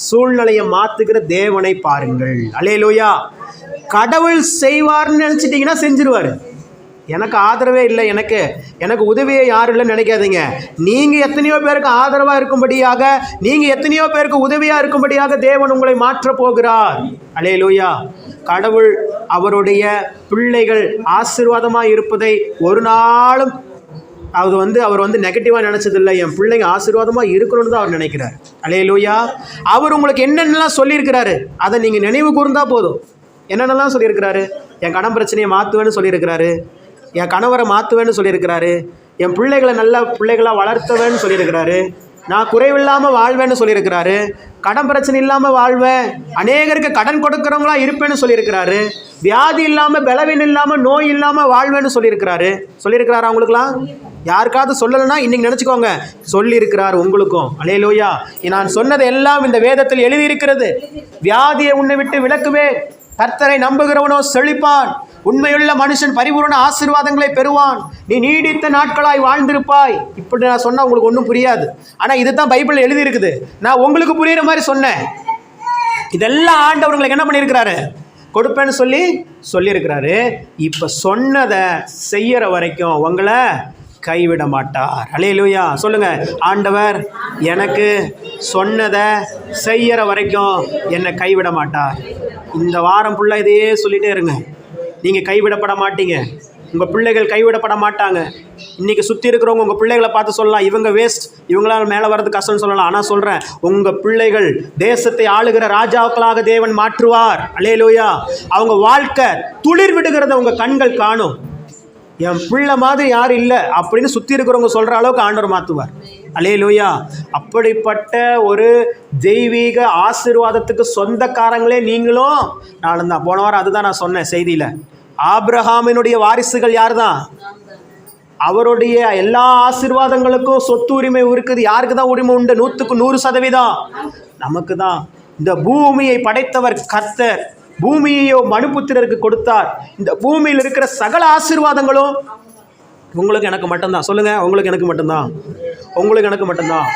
சூழ்நிலையை மாற்றுகிற தேவனை பாருங்கள். அல்லேலூயா. கடவுள் செய்வார்னு நினச்சிட்டிங்கன்னா செஞ்சிருவார். எனக்கு ஆதரவே இல்லை, எனக்கு உதவியே யாரும் இல்லைன்னு நினைக்காதீங்க. நீங்கள் எத்தனையோ பேருக்கு ஆதரவாக இருக்கும்படியாக, நீங்கள் எத்தனையோ பேருக்கு உதவியாக இருக்கும்படியாக தேவன் உங்களை மாற்றப் போகிறார். அல்லேலூயா. கடவுள் அவருடைய பிள்ளைகள் ஆசீர்வாதமாக இருப்பதை ஒரு நாளும் அவர் நெகட்டிவாக நினச்சதில்லை. என் பிள்ளைங்க ஆசீர்வாதமாக இருக்கணும்னு தான் அவர் நினைக்கிறார். அல்லேலூயா. அவர் உங்களுக்கு என்னென்னலாம் சொல்லியிருக்கிறாரு அதை நீங்கள் நினைவு கூர்ந்தால் போதும். என்னென்னலாம் சொல்லியிருக்கிறாரு? என் கடன் பிரச்சனையை மாற்றுவேன்னு சொல்லியிருக்கிறாரு, என் கணவரை மாற்றுவேன்னு சொல்லியிருக்கிறாரு, என் பிள்ளைகளை நல்ல பிள்ளைகளாக வளர்த்துவேன்னு சொல்லியிருக்கிறாரு, நான் குறைவில்லாமல் வாழ்வேன்னு சொல்லியிருக்கிறாரு, கடன் பிரச்சனை இல்லாமல் வாழ்வேன், அநேகருக்கு கடன் கொடுக்குறவங்களா இருப்பேன்னு சொல்லியிருக்கிறாரு, வியாதி இல்லாமல், பலவீனம் இல்லாமல், நோய் இல்லாமல் வாழ்வேன்னு சொல்லியிருக்கிறாரு. அவங்களுக்குலாம் யாருக்காவது சொல்லலைன்னா இன்றைக்கி நினச்சிக்கோங்க, சொல்லியிருக்கிறார் உங்களுக்கும். அல்லேலூயா. நான் சொன்னது எல்லாம் இந்த வேதத்தில் எழுதியிருக்கிறது. வியாதியை உன்னை விட்டு விலக்குவேன், கர்த்தரை நம்புகிறவனோ செழிப்பான், உண்மையுள்ள மனுஷன் பரிபூர்ண ஆசீர்வாதங்களை பெறுவான், நீ நீடித்த நாட்களாய் வாழ்ந்திருப்பாய். இப்படி நான் சொன்னால் உங்களுக்கு ஒன்றும் புரியாது. ஆனால் இதுதான் பைபிளில் எழுதியிருக்குது. நான் உங்களுக்கு புரியுற மாதிரி சொன்னேன். இதெல்லாம் ஆண்டவர் உங்களுக்கு என்ன பண்ணியிருக்கிறாரு? கொடுப்பேன்னு சொல்லியிருக்கிறாரு. இப்போ சொன்னதை செய்யற வரைக்கும் உங்களை கைவிட மாட்டார். அல்லேலூயா சொல்லுங்க. ஆண்டவர் எனக்கு சொன்னதை செய்யற வரைக்கும் என்னை கைவிட மாட்டார். இந்த வாரம் ஃபுல்லாக இதையே சொல்லிட்டே இருங்க. நீங்கள் கைவிடப்பட மாட்டீங்க. உங்கள் பிள்ளைகள் கைவிடப்பட மாட்டாங்க. இன்றைக்கி சுற்றி இருக்கிறவங்க உங்கள் பிள்ளைகளை பார்த்து சொல்லலாம், இவங்க வேஸ்ட், இவங்களால் மேலே வர்றது கஷ்டம்னு சொல்லலாம். ஆனால் சொல்கிறேன், உங்கள் பிள்ளைகள் தேசத்தை ஆளுகிற ராஜாக்களாக தேவன் மாற்றுவார். அல்லேலூயா. அவங்க வாழ்க்கை துளிர் விடுகிறத உங்கள் கண்கள் காணும். என் பிள்ளை மாதிரி யாரும் இல்லை அப்படின்னு சுற்றி இருக்கிறவங்க சொல்கிற அளவுக்கு ஆண்டவர் மாற்றுவார். அல்லேலூயா. அப்படிப்பட்ட ஒரு தெய்வீக ஆசீர்வாதத்துக்கு சொந்தக்காரங்களே நீங்களும் நானும் தான். போன வாரம் அதுதான் நான் சொன்னேன் செய்தியில். ஆபிரகாமினுடைய வாரிசுகள் யார் தான்? அவருடைய எல்லா ஆசீர்வாதங்களுக்கும் சொத்து உரிமை இருக்குது. யாருக்கு தான் உரிமை உண்டு? 100% நமக்கு தான். இந்த பூமியை படைத்தவர் கர்த்தர். பூமியையோ மனுபுத்திரருக்கு கொடுத்தார். இந்த பூமியில் இருக்கிற சகல ஆசீர்வாதங்களும் உங்களுக்கு எனக்கு மட்டும்தான். சொல்லுங்கள், உங்களுக்கு எனக்கு மட்டும்தான். உங்களுக்கு எனக்கு மட்டும்தான்.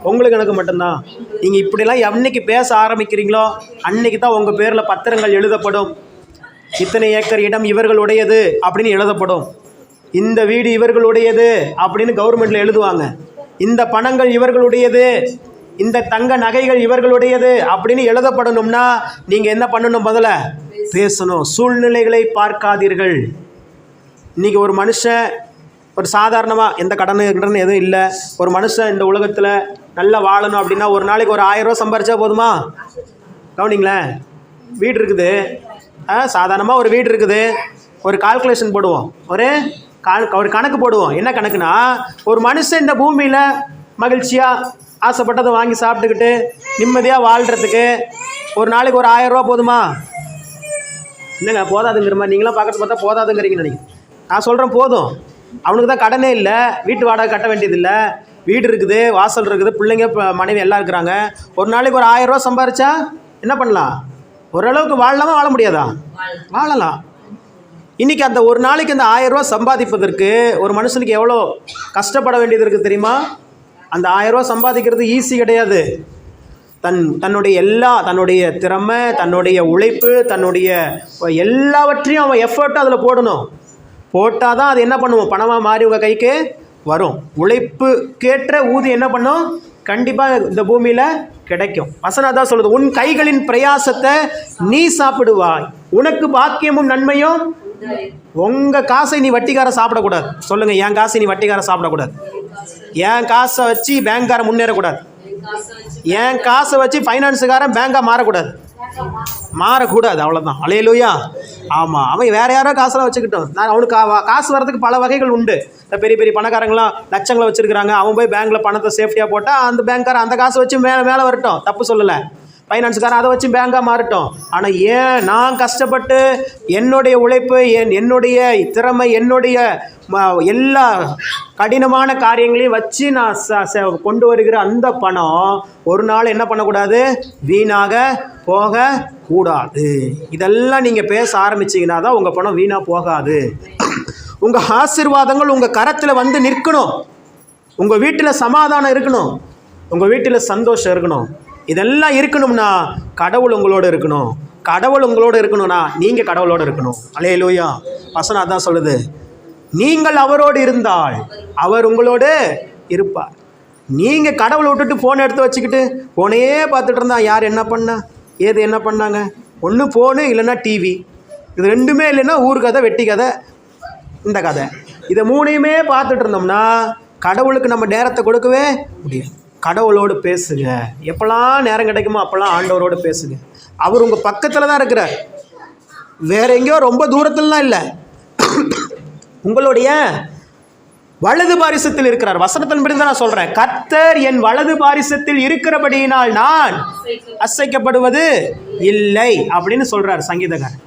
உங்களுக்கு எனக்கு மட்டும்தான். நீங்கள் இப்படிலாம் என்னைக்கு பேச ஆரம்பிக்கிறீங்களோ அன்னைக்கு தான் உங்கள் பேரில் பத்திரங்கள் எழுதப்படும். இத்தனை ஏக்கர் இடம் இவர்களுடையது அப்படின்னு எழுதப்படும். இந்த வீடு இவர்களுடையது அப்படின்னு கவர்மெண்ட்டில் எழுதுவாங்க. இந்த பணங்கள் இவர்களுடையது, இந்த தங்க நகைகள் இவர்களுடையது அப்படின்னு எழுதப்படணும்னா நீங்கள் என்ன பண்ணணும்? முதல்ல பேசணும். சூழ்நிலைகளை பார்க்காதீர்கள். இன்றைக்கி ஒரு மனுஷன் ஒரு சாதாரணமாக எந்த கடன் எதுவும் இல்லை, ஒரு மனுஷன் இந்த உலகத்தில் நல்லா வாழணும் அப்படின்னா ஒரு நாளைக்கு ஒரு 1000 ரூபா சம்பாரிச்சா போதுமா? கவனிங்களேன். வீடு இருக்குது, சாதாரணமாக ஒரு வீடு இருக்குது, ஒரு கால்குலேஷன் போடுவோம், ஒரு கணக்கு போடுவோம். என்ன கணக்குனா, ஒரு மனுஷன் இந்த பூமியில் மகிழ்ச்சியாக ஆசைப்பட்டதை வாங்கி சாப்பிட்டுக்கிட்டு நிம்மதியாக வாழ்கிறதுக்கு ஒரு நாளைக்கு ஒரு 1000 ரூபா போதுமா? இல்லைங்க, போதாதுங்கிற மாதிரி நீங்களாம் பார்க்கறது பார்த்தா போதாதுங்கிறீங்கன்னு நினைக்கிறேன். நான் சொல்கிறேன் போதும். அவனுக்கு தான் கடனே இல்லை, வீட்டு வாடகை கட்ட வேண்டியதில்லை, வீடு இருக்குது, வாசல் இருக்குது, பிள்ளைங்க மனைவி எல்லாம் இருக்கிறாங்க. ஒரு நாளைக்கு ஒரு 1000 ரூபா சம்பாரிச்சா என்ன பண்ணலாம்? ஓரளவுக்கு வாழலாமா வாழ முடியாதா? வாழலாம். இன்றைக்கி அந்த ஒரு நாளைக்கு அந்த 1000 ரூபா சம்பாதிப்பதற்கு ஒரு மனுஷனுக்கு எவ்வளோ கஷ்டப்பட வேண்டியது இருக்குது தெரியுமா? அந்த 1000 ரூபா சம்பாதிக்கிறது ஈஸி கிடையாது. தன்னுடைய திறமை, தன்னுடைய உழைப்பு, தன்னுடைய எல்லாவற்றையும் அவன் எஃபர்ட்டும் அதில் போடணும். போட்டால் தான் அது என்ன பண்ணுவோம்? பணமாக மாறி உங்கள் கைக்கு வரும். உழைப்புக்கேற்ற ஊதியம் என்ன பண்ணும்? கண்டிப்பாக இந்த பூமியில் கிடைக்கும். வசனம் தான் சொல்லுது, உன் கைகளின் பிரயாசத்தை நீ சாப்பிடுவாய், உனக்கு பாக்கியமும் நன்மையும். உங்கள் காசை நீ வட்டிக்கார சாப்பிடக்கூடாது. சொல்லுங்கள், என் காசை நீ வட்டிக்கார சாப்பிடக்கூடாது. என் காசை வச்சு பேங்க்காரன் முன்னேறக்கூடாது. என் காசை வச்சு ஃபைனான்ஸுக்காரன் பேங்காக மாறக்கூடாது. அவ்வளோதான். அல்லேலூயா. ஆமாம், அவன் வேறு யாரோ காசெல்லாம் வச்சுக்கிட்டோம். நான் அவனுக்கு காசு வர்றதுக்கு பல வகைகள் உண்டு. இந்த பெரிய பெரிய பணக்காரங்களாம் லட்சங்களை வச்சுருக்கிறாங்க. அவன் போய் பேங்க்கில் பணத்தை சேஃப்டியாக போட்டால் அந்த பேங்க்காரன் அந்த காசை வச்சு மேலே வரட்டும், தப்பு சொல்லலை. ஃபைனான்ஸுக்காரன் அதை வச்சு பேங்காக மாறட்டும். ஆனால் ஏன் நான் கஷ்டப்பட்டு என்னுடைய உழைப்பு, என்னுடைய திறமை, என்னுடைய எல்லா கடினமான காரியங்களையும் வச்சு நான் கொண்டு வருகிற அந்த பணம் ஒரு நாள் என்ன பண்ணக்கூடாது? வீணாக போகக்கூடாது. இதெல்லாம் நீங்கள் பேச ஆரம்பிச்சிங்கன்னா தான் உங்கள் பணம் வீணாக போகாது. உங்கள் ஆசீர்வாதங்கள் உங்கள் கரத்தில் வந்து நிற்கணும். உங்கள் வீட்டில் சமாதானம் இருக்கணும், உங்கள் வீட்டில் சந்தோஷம் இருக்கணும். இதெல்லாம் இருக்கணும்னா கடவுள் உங்களோடு இருக்கணும். கடவுள் உங்களோடு இருக்கணும்னா நீங்கள் கடவுளோடு இருக்கணும். அல்லேலூயா. வசனம் அதான் சொல்லுது, நீங்கள் அவரோடு இருந்தால் அவர் உங்களோடு இருப்பார். நீங்கள் கடவுளை விட்டுட்டு ஃபோனை எடுத்து வச்சுக்கிட்டு ஃபோனையே பார்த்துட்டு இருந்தா யார் என்ன பண்ணா, ஏது என்ன பண்ணாங்க? ஒன்று ஃபோனு, இல்லைன்னா டிவி. இது ரெண்டுமே இல்லைன்னா ஊர் கதை, வெட்டி கதை, இந்த கதை. இதை மூணையுமே பார்த்துட்டு இருந்தோம்னா கடவுளுக்கு நம்ம நேரத்தை கொடுக்கவே முடியும். கடவுளோடு பேசுங்க. எப்போல்லாம் நேரம் கிடைக்குமோ அப்போல்லாம் ஆண்டவரோடு பேசுங்க. அவர் உங்கள் பக்கத்தில் தான் இருக்கிறார், வேற எங்கேயோ ரொம்ப தூரத்துலலாம் இல்லை. உங்களுடைய வலது பாரிசத்தில் இருக்கிறார். வசனத்தின்படி தான் நான் சொல்கிறேன். கர்த்தர் என் வலது பாரிசத்தில் இருக்கிறபடியினால் நான் அசைக்கப்படுவது இல்லை அப்படின்னு சொல்கிறார் சங்கீதக்காரர்.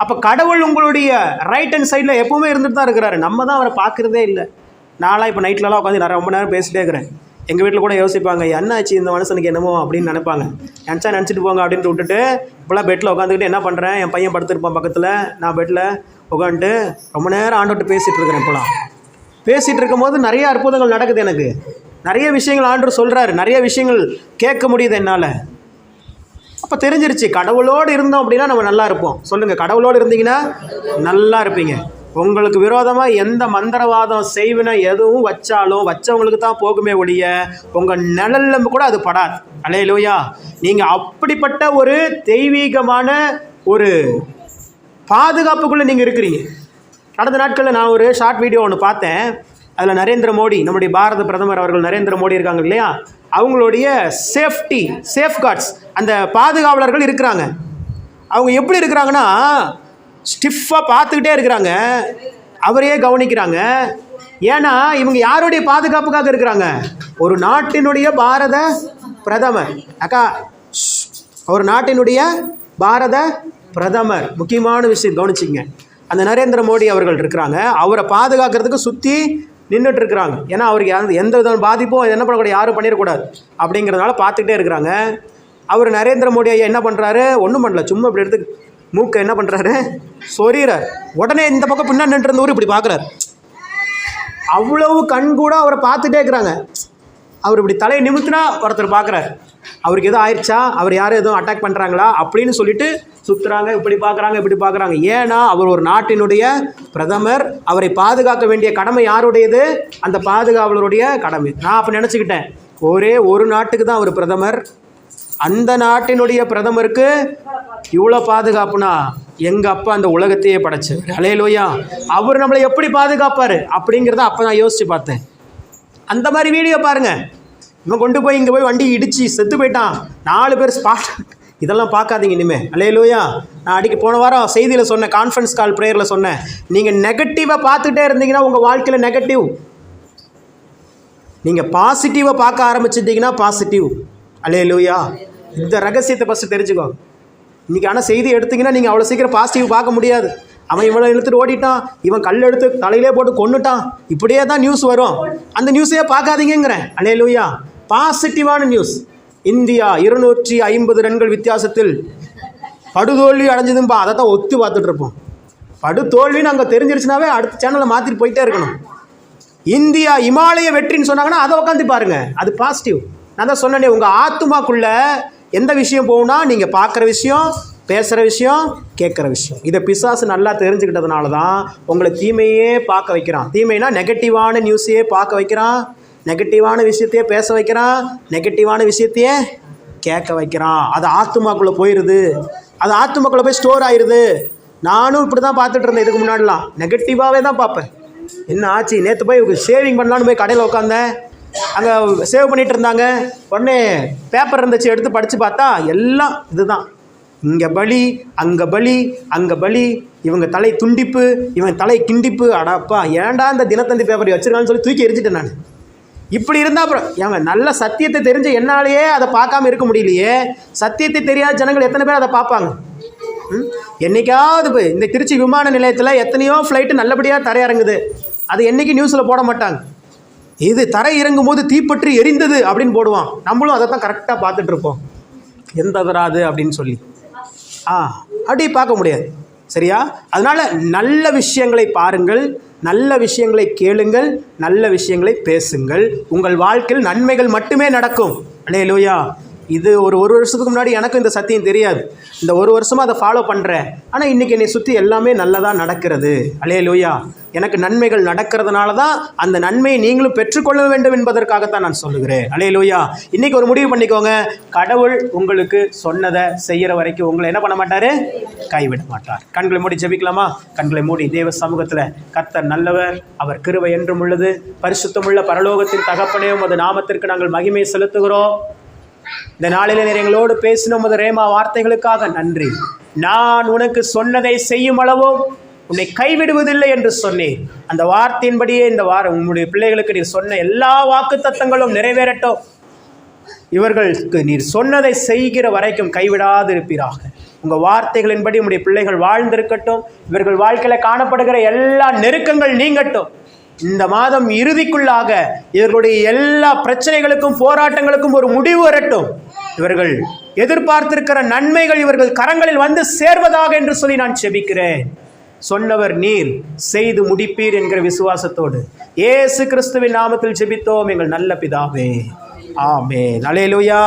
அப்போ கடவுள் உங்களுடைய ரைட் ஹேண்ட் சைடில் எப்பவுமே இருந்துட்டு தான் இருக்கிறாரு. நம்ம தான் அவரை பார்க்குறதே இல்லை. நான்லாம் இப்போ நைட்லலாம் உட்காந்து நான் ரொம்ப நேரம் பேசிட்டே இருக்கிறேன். எங்கள் வீட்டில் கூட யோசிப்பாங்க, என்ன ஆச்சு இந்த மனுஷனுக்கு என்னமோ அப்படின்னு நினைப்பாங்க. நினச்சிட்டு போங்க அப்படின்ட்டு விட்டுட்டு இப்போலாம் பெட்டில் உட்காந்துக்கிட்டு என்ன பண்ணுறேன், என் பையன் படுத்துருப்பான் பக்கத்தில், நான் பெட்டில் உட்காந்துட்டு ரொம்ப நேரம் ஆண்டவர்கிட்ட பேசிகிட்டு இருக்கிறேன். இப்போலாம் பேசிகிட்டு இருக்கும்போது நிறைய அற்புதங்கள் நடக்குது. எனக்கு நிறைய விஷயங்கள் ஆண்டவர் சொல்கிறாரு, நிறைய விஷயங்கள் கேட்க முடியுது என்னால். அப்போ தெரிஞ்சிருச்சு, கடவுளோடு இருந்தோம் அப்படின்னா நம்ம நல்லா இருப்போம். சொல்லுங்கள், கடவுளோடு இருந்தீங்கன்னா நல்லா இருப்பீங்க. உங்களுக்கு விரோதமாக எந்த மந்திரவாதம் செய்வினை எதுவும் வச்சாலும் வச்சவங்களுக்கு தான் போகுமே ஒழிய உங்கள் நிழல்ல கூட அது படாது. அல்லேலூயா. நீங்கள் அப்படிப்பட்ட ஒரு தெய்வீகமான ஒரு பாதுகாப்புக்குள்ளே நீங்கள் இருக்கிறீங்க. கடந்த நாட்களில் நான் ஒரு ஷார்ட் வீடியோ ஒன்று பார்த்தேன். அதில் நரேந்திர மோடி, நம்முடைய பாரத பிரதமர் அவர்கள் நரேந்திர மோடி இருக்காங்க இல்லையா, அவங்களுடைய சேஃப்கார்ட்ஸ், அந்த பாதுகாவலர்கள் இருக்கிறாங்க. அவங்க எப்படி இருக்கிறாங்கன்னா, ஸ்டிஃபாக பார்த்துக்கிட்டே இருக்கிறாங்க, அவரையே கவனிக்கிறாங்க. ஏன்னா இவங்க யாருடைய பாதுகாப்புக்காக இருக்கிறாங்க? ஒரு நாட்டினுடைய பாரத பிரதமர். அக்கா, ஒரு நாட்டினுடைய பாரத பிரதமர். முக்கியமான விஷயம் கவனிச்சிங்க. அந்த நரேந்திர மோடி அவர்கள் இருக்கிறாங்க, அவரை பாதுகாக்கிறதுக்கு சுற்றி நின்றுட்டு இருக்கிறாங்க. ஏன்னா அவருக்கு எந்த வித பாதிப்பும் என்ன பண்ணக்கூடாது, யாரும் பண்ணிடக்கூடாது அப்படிங்கிறதுனால பார்த்துக்கிட்டே இருக்கிறாங்க. அவர் நரேந்திர மோடி ஐயா என்ன பண்ணுறாரு? ஒன்றும் பண்ணல, சும்மா இப்படி எடுத்து மூக்கை என்ன பண்ணுறாரு, சொறிகிறார். உடனே இந்த பக்கம் பின்னாடி நின்றுருந்தவர் இப்படி பார்க்குறாரு. அவ்வளவு கண் கூட அவரை பார்த்துட்டே இருக்கிறாங்க. அவர் இப்படி தலையை நிமித்தினா ஒருத்தர் பார்க்குறாரு, அவருக்கு எதுவும் ஆயிடுச்சா, அவர் யாரும் எதுவும் அட்டாக் பண்ணுறாங்களா அப்படின்னு சொல்லிட்டு சுற்றுறாங்க, இப்படி பார்க்குறாங்க, இப்படி பார்க்குறாங்க. ஏன்னா அவர் ஒரு நாட்டினுடைய பிரதமர், அவரை பாதுகாக்க வேண்டிய கடமை யாருடையது? அந்த பாதுகாவலருடைய கடமை. நான் அப்போ நினச்சிக்கிட்டேன், ஒரே ஒரு நாட்டுக்கு தான் அவர் பிரதமர், அந்த நாட்டினுடைய பிரதமருக்கு இவ்வளோ பாதுகாப்புனா எங்கள் அப்பா அந்த உலகத்தையே படைச்சு. அல்லேலூயா. அவர் நம்மளை எப்படி பாதுகாப்பார் அப்படிங்கிறத அப்போ நான் யோசித்து பார்த்தேன். அந்த மாதிரி வீடியோ பாருங்கள். இவன் கொண்டு போய் இங்கே போய் வண்டி இடித்து செத்து போயிட்டான், 4 பேர் ஸ்பாட், இதெல்லாம் பார்க்காதீங்க இனிமேல். அல்லேலூயா. நான் போன வாரம் செய்தியில் சொன்னேன், கான்ஃபரன்ஸ் கால் ப்ரேயரில் சொன்னேன், நீங்கள் நெகட்டிவாக பார்த்துட்டே இருந்தீங்கன்னா உங்கள் வாழ்க்கையில் நெகட்டிவ், நீங்கள் பாசிட்டிவாக பார்க்க ஆரம்பிச்சிட்டிங்கன்னா பாசிட்டிவ். அல்லேலூயா. இந்த ரகசியத்தை ஃபஸ்ட்டு தெரிஞ்சுக்கோங்க. இன்றைக்கி ஆனால் செய்தி எடுத்திங்கன்னா நீங்கள் அவ்வளோ சீக்கிரம் பாசிட்டிவ் பார்க்க முடியாது. அவன் இவனை இழுத்துட்டு ஓடிட்டான், இவன் கல் எடுத்து தலையிலே போட்டு கொன்னுட்டான், இப்படியே தான் நியூஸ் வரும். அந்த நியூஸையே பார்க்காதீங்கிறேன். அல்லேலூயா. பாசிட்டிவான நியூஸ். இந்தியா 250 ரன்கள் வித்தியாசத்தில் படுதோல்வி அடைஞ்சதும்பா, அதை தான் ஒத்து பார்த்துட்டு இருப்போம். படுதோல்வின்னு அங்கே தெரிஞ்சிருச்சுனாவே அடுத்த சேனலை மாற்றிட்டு போயிட்டே இருக்கணும். இந்தியா இமாலய வெற்றின்னு சொன்னாங்கன்னா அதை உட்காந்து பாருங்கள், அது பாசிட்டிவ். நான் தான் சொன்னேனே, உங்கள் ஆத்துமாக்குள்ளே எந்த விஷயம் போகும்னா நீங்கள் பார்க்குற விஷயம், பேசுகிற விஷயம், கேட்குற விஷயம். இதை பிசாசு நல்லா தெரிஞ்சுக்கிட்டதுனால தான் உங்களை தீமையே பார்க்க வைக்கிறான். தீமைனா நெகட்டிவான நியூஸையே பார்க்க வைக்கிறான், நெகட்டிவான விஷயத்தையே பேச வைக்கிறான், நெகட்டிவான விஷயத்தையே கேட்க வைக்கிறான். அது ஆத்துமாக்குள்ளே போயிடுது, அது ஆத்துமாக்குள்ளே போய் ஸ்டோர் ஆயிடுது. நானும் இப்படி தான் பார்த்துட்டு இருந்தேன். இதுக்கு முன்னாடிலாம் நெகட்டிவாகவே தான் பார்ப்பேன். என்ன ஆச்சு, நேற்று போய் ஷேவிங் பண்ணலான்னு போய் கடையில் உட்காந்தேன், அங்கே சேவ் பண்ணிகிட்டு இருந்தாங்க. உடனே பேப்பர் இருந்துச்சு, எடுத்து படித்து பார்த்தா எல்லாம் இதுதான். இங்கே பலி, அங்கே பலி, அங்கே பலி, இவங்க தலை துண்டிப்பு, இவன் தலை கிண்டிப்பு. அடாப்பா, ஏன்டா இந்த தினத்தந்தி பேப்பரை வச்சுருக்கான்னு சொல்லி தூக்கி எரிஞ்சிட்டேன் நான். இப்படி இருந்தால் அப்புறம் ஏங்க, நல்ல சத்தியத்தை தெரிஞ்ச என்னாலேயே அதை பார்க்காம இருக்க முடியலையே. சத்தியத்தை தெரியாத ஜனங்கள் எத்தனை பேர் அதை பார்ப்பாங்க? என்றைக்காவது போய் இந்த திருச்சி விமான நிலையத்தில் எத்தனையோ ஃப்ளைட்டு நல்லபடியாக தரையிறங்குது, அது என்றைக்கு நியூஸில் போட மாட்டாங்க. இது தரை இறங்கும் போது தீப்பற்றி எரிந்தது அப்படின்னு போடுவான். நம்மளும் அதை தான் கரெக்டாக பார்த்துட்ருப்போம், எந்த தராது அப்படின்னு சொல்லி. அப்படி பார்க்க முடியாது, சரியா? அதனால் நல்ல விஷயங்களை பாருங்கள், நல்ல விஷயங்களை கேளுங்கள், நல்ல விஷயங்களை பேசுங்கள். உங்கள் வாழ்க்கையில் நன்மைகள் மட்டுமே நடக்கும். அல்லேலூயா. இது ஒரு வருஷத்துக்கு முன்னாடி எனக்கும் இந்த சத்தியம் தெரியாது. இந்த ஒரு வருஷமாக அதை ஃபாலோ பண்ணுறேன். ஆனால் இன்றைக்கி என்னை சுற்றி எல்லாமே நல்லதாக நடக்கிறது. அல்லேலூயா. எனக்கு நன்மைகள் நடக்கிறதுனால தான் அந்த நன்மையை நீங்களும் பெற்றுக்கொள்ள வேண்டும் என்பதற்காகத்தான் நான் சொல்லுகிறேன். அல்லேலூயா. இன்றைக்கி ஒரு முடிவு பண்ணிக்கோங்க, கடவுள் உங்களுக்கு சொன்னதை செய்கிற வரைக்கும் உங்களை என்ன பண்ண மாட்டார்? கைவிட மாட்டார். கண்களை மூடி ஜெபிக்கலாமா? கண்களை மூடி. தேவ சமூகத்தில் கர்த்தர் நல்லவர், அவர் கிருபை என்றும் உள்ளது. பரிசுத்தமுள்ள பரலோகத்தின் தகப்பனே, உமது நாமத்திற்கு நாங்கள் மகிமை செலுத்துகிறோம். இந்த நாளில் நீர் எங்களோடு பேசின உமது ரேமா வார்த்தைகளுக்காக நன்றி. நான் உனக்கு சொன்னதை செய்யும் அளவும் உன்னை கைவிடுவதில்லை என்று சொன்னேன். அந்த வார்த்தையின்படியே இந்த வாரம் உன்னுடைய பிள்ளைகளுக்கு நீர் சொன்ன எல்லா வாக்குத்தத்தங்களும் நிறைவேறட்டும். இவர்களுக்கு நீர் சொன்னதை செய்கிற வரைக்கும் கைவிடாது இருப்பீராக. உங்கள் வார்த்தைகளின்படி உங்களுடைய பிள்ளைகள் வாழ்ந்திருக்கட்டும். இவர்கள் வாழ்க்கையில் காணப்படுகிற எல்லா நெருக்கங்கள் நீங்கட்டும். இந்த மாதம் இறுதிக்குள்ளாக இவர்களுடைய எல்லா பிரச்சனைகளுக்கும் போராட்டங்களுக்கும் ஒரு முடிவு வரட்டும். இவர்கள் எதிர்பார்த்திருக்கிற நன்மைகள் இவர்கள் கரங்களில் வந்து சேர்வதாக என்று சொல்லி நான் செபிக்கிறேன். சொன்னவர் நீர், செய்து முடிப்பீர் என்கிற விசுவாசத்தோடு இயேசு கிறிஸ்துவின் நாமத்தில் செபித்தோம் எங்கள் நல்ல பிதாவே. ஆமென். அல்லேலூயா.